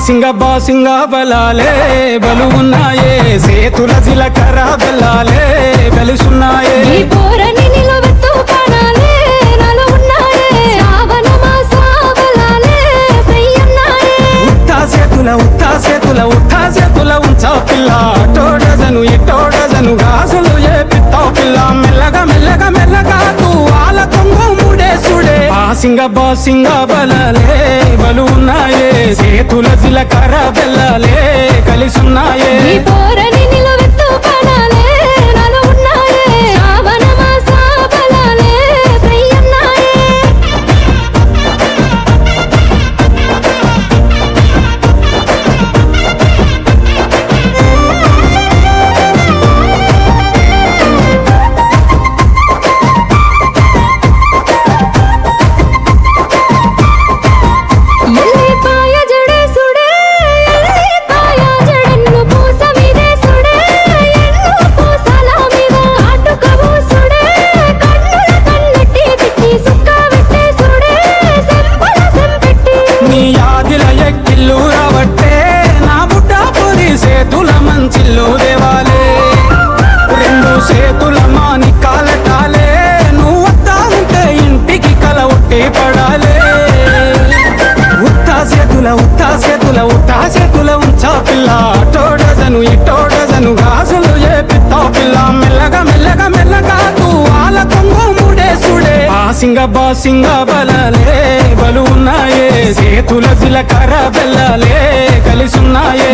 బాసింగ బలాలే బలు ఉన్నాయే సేతుల జిలకర బెల్లాలే కలిసున్నాయే ఉత్తా సేతుల ఉంచా పిల్ల టోడజను ఎటోడజను గాజులు ఏ పిత్తావు పిల్ల మెల్లగా మెల్లగా మెల్లగా తూవాల కొంగు ముడేసుడే బాసింగ బలాలే బలు ఉన్నాయే సేతుల జిలకర బెల్లాలే కలిసున్నాయే సేతుల మంచిల్లు దేవాలే రెండు సేతుల మాని కాలటాలే నువ్వు వద్దా ఉంటే ఇంటికి కల ఒట్టి పడాలే ఉత్తా సేతుల ఉంచా పిల్ల టోడజను ఇటోడజను గాజులు ఏ పిత్తావు పిల్ల మెల్లగా మెల్లగా మెల్లగా తూవాల కొంగు ముడేసుడే బాసింగ బలాలే బలు ఉన్నాయే సేతుల జిలకర బెల్లాలే కలిసున్నాయే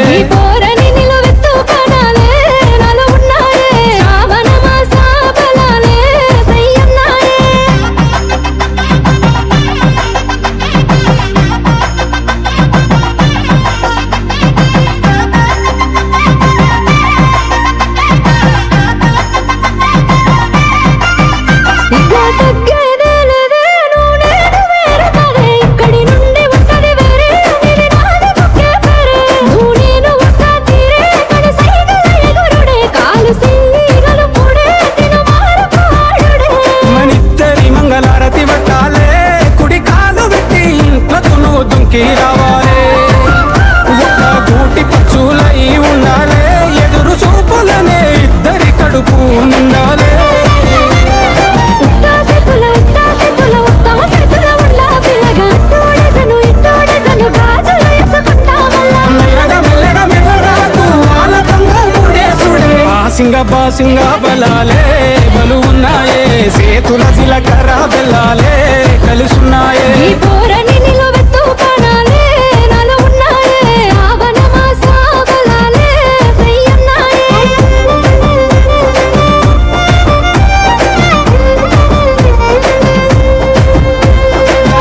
రావాలే ఒక గూటి పచ్చులై ఉండాలే ఎదురు చూపులనే ఇద్దరి కడుపు నిండాలే బాసింగ బలాలే బలు ఉన్నాయే సేతుల జిలకర బెల్లాలే కలిసున్నాయే